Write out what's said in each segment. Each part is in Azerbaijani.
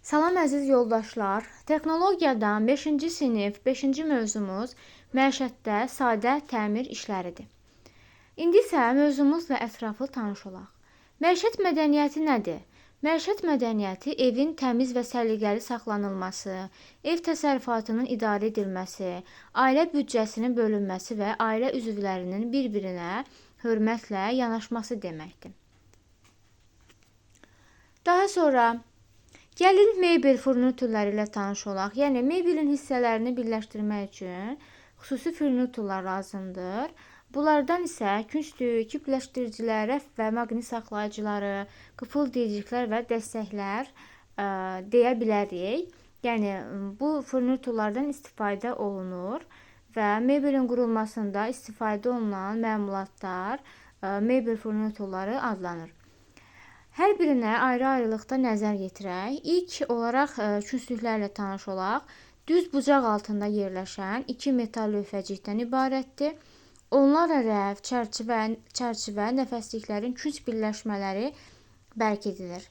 Salam əziz yoldaşlar. Texnologiyadan 5-ci sinif 5-ci mövzumuz məişətdə sadə təmir işləridir. İndi isə mövzumuzla ətraflı tanış olaq. Məişət mədəniyyəti nədir? Məişət mədəniyyəti evin təmiz və səliqəli saxlanılması, ev təsərrüfatının idarə edilməsi, ailə büdcəsinin bölünməsi və ailə üzvlərinin bir-birinə hörmətlə yanaşması deməkdir. Daha sonra gəlin mebel furniturları ilə tanış olaq. Yəni, mebelin hissələrini birləşdirmək üçün xüsusi furniturlar lazımdır. Bunlardan isə künclük, kipləşdiricilər, rəf və maqnit saxlayıcıları, qıfıl deyiciklər və dəstəklər deyə bilərik. Yəni, bu furniturlardan istifadə olunur və mebelin qurulmasında istifadə olunan məmulatlar mebel furniturları adlanır. Hər birinə ayrı-ayrılıqda nəzər yetirək. İlk olaraq künclüklərlə tanış olaq. Düz bucaq altında yerləşən iki metal lövhəcikdən ibarətdir. Onlarla rəf, çərçivə, nəfəsliklərin künc birləşmələri bərk edilir.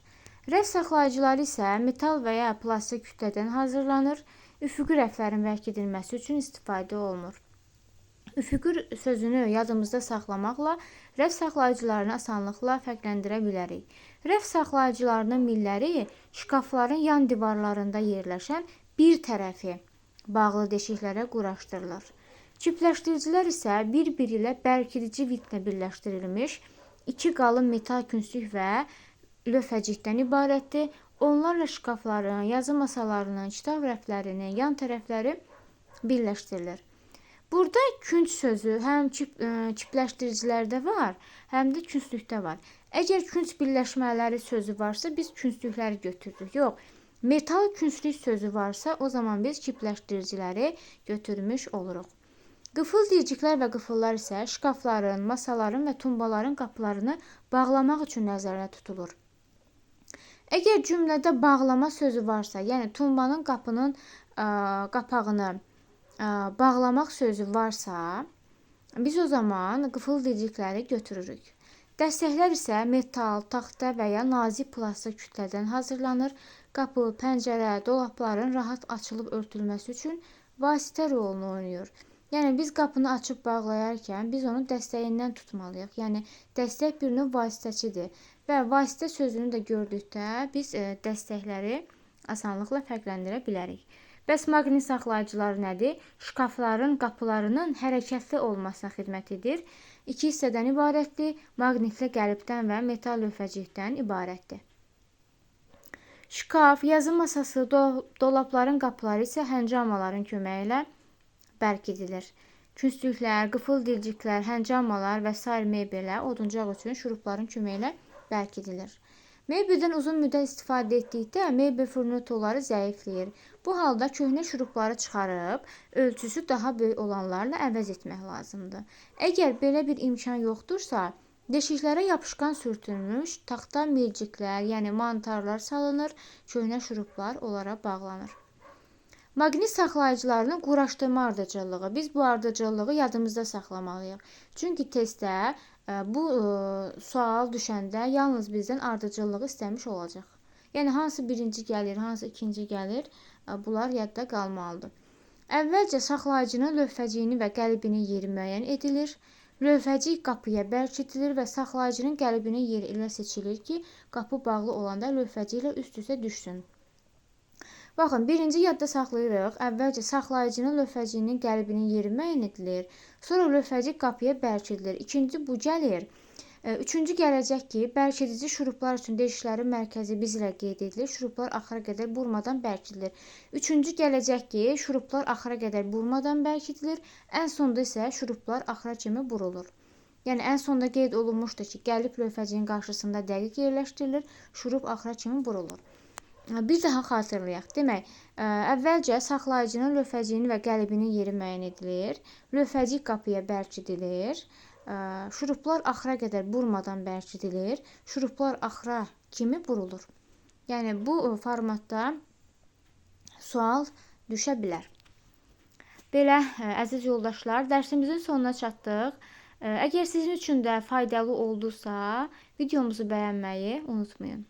Rəf saxlayıcıları isə metal və ya plastik kütlədən hazırlanır. Üfüqi rəflərin bərk edilməsi üçün istifadə olunur. Üfüqi sözünü yadımızda saxlamaqla rəf saxlayıcılarını asanlıqla fərqləndirə bilərik. Rəf saxlayıcılarının milləri şkafların yan divarlarında yerləşən bir tərəfi bağlı deşiklərə quraşdırılır. Kipləşdiricilər isə bir-biri ilə bərkidici vitlə birləşdirilmiş iki qalın metal künclük və lövhəcikdən ibarətdir. Onlarla şkafların, yazı masalarının, kitab rəflərinin yan tərəfləri birləşdirilir. Burada künc sözü həm kipləşdiricilərdə var, həm də künclükdə var. Əgər künc birləşmələri sözü varsa, biz künclükləri götürürük. Yox, metal künclük sözü varsa, o zaman biz kipləşdiriciləri götürmüş oluruq. Qıfıl deyiciklər və qıfıllar isə şkafların, masaların və tumbaların qapılarını bağlamaq üçün nəzərdə tutulur. Əgər cümlədə bağlama sözü varsa, yəni tumbanın qapının qapağını bağlamaq sözü varsa, biz o zaman qıfıl deyicikləri götürürük. Dəstəklər isə metal, taxta və ya nazik plastik kütlədən hazırlanır. Qapı, pəncərə, dolabların rahat açılıb örtülməsi üçün vasitə rolunu oynayır. Yəni, biz qapını açıb bağlayarkən biz onu dəstəyindən tutmalıyıq. Yəni, dəstək bir növ vasitəçidir və vasitə sözünü də gördükdə biz dəstəkləri asanlıqla fərqləndirə bilərik. Bəs maqnit saxlayıcıları nədir? Şkafların qapılarının hərəkətli olmasına xidmət edir. İki hissədən ibarətdir. Maqnitli qəlibdən və metal lövhəcikdən ibarətdir. Şkaf, yazı masası, dolabların qapıları isə həncamaların köməyi ilə bərk edilir. Künclüklər, qıfıl deyiciklər, həncamalar və sair mebellər oduncaq üçün şurupların köməyi ilə bərk edilir. Mebeldən uzun müddət istifadə etdikdə mebel furniturları zəifləyir. Bu halda köhnə şurupları çıxarıb, ölçüsü daha böyük olanlarla əvəz etmək lazımdır. Əgər belə bir imkan yoxdursa, deşiklərə yapışqan sürtülmüş taxta milciklər, yəni mantarlar salınır, köhnə şuruplar onlara bağlanır. Maqnit saxlayıcılarının quraşdırma ardıcıllığı. Biz bu ardıcıllığı yadımızda saxlamalıyıq. Çünki testdə bu sual düşəndə yalnız bizdən ardıcıllığı istəmiş olacaq. Yəni, hansı birinci gəlir, hansı ikinci gəlir, bunlar yadda qalmalıdır. Əvvəlcə saxlayıcının lövhəciyini və qəlibinin yeri müəyyən edilir. Lövhəcik qapıya bərkidilir və saxlayıcının qəlibinin yeri elə seçilir ki, qapı bağlı olanda lövhəciklə üst-üstə düşsün. Baxın, birinci yadda saxlayırıq. Əvvəlcə saxlayıcının lövhəciyinin qəlibinin yeri müəyyən edilir. Sonra lövhəcik qapıya bərkidilir. İkinci bu gəlir. Üçüncü gələcək ki, bərkidici şuruplar üçün deşiklərin mərkəzi biz ilə qeyd edilir. Şuruplar axıra qədər burmadan bərkidilir. Üçüncü gələcək ki, şuruplar axıra qədər burmadan bərkidilir. Ən sonda isə şuruplar axıra kimi burulur. Yəni, ən sonda qeyd olunmuşdur ki, qəlib lövhəciyin qarşısında dəqiq yerləşdirilir. Şurup axıra kimi burulur. Bir daha xatırlayaq. Demək, əvvəlcə saxlayıcının lövhəciyini və qəlibinin yeri müəyyən edilir. Lövhəcik qapıya bərkidilir. Şuruplar axıra qədər burmadan bərkidilir. Şuruplar axıra kimi burulur. Yəni, bu formatda sual düşə bilər. Belə, əziz yoldaşlar, dərsimizin sonuna çatdıq. Əgər sizin üçün də faydalı oldusa, videomuzu bəyənməyi unutmayın.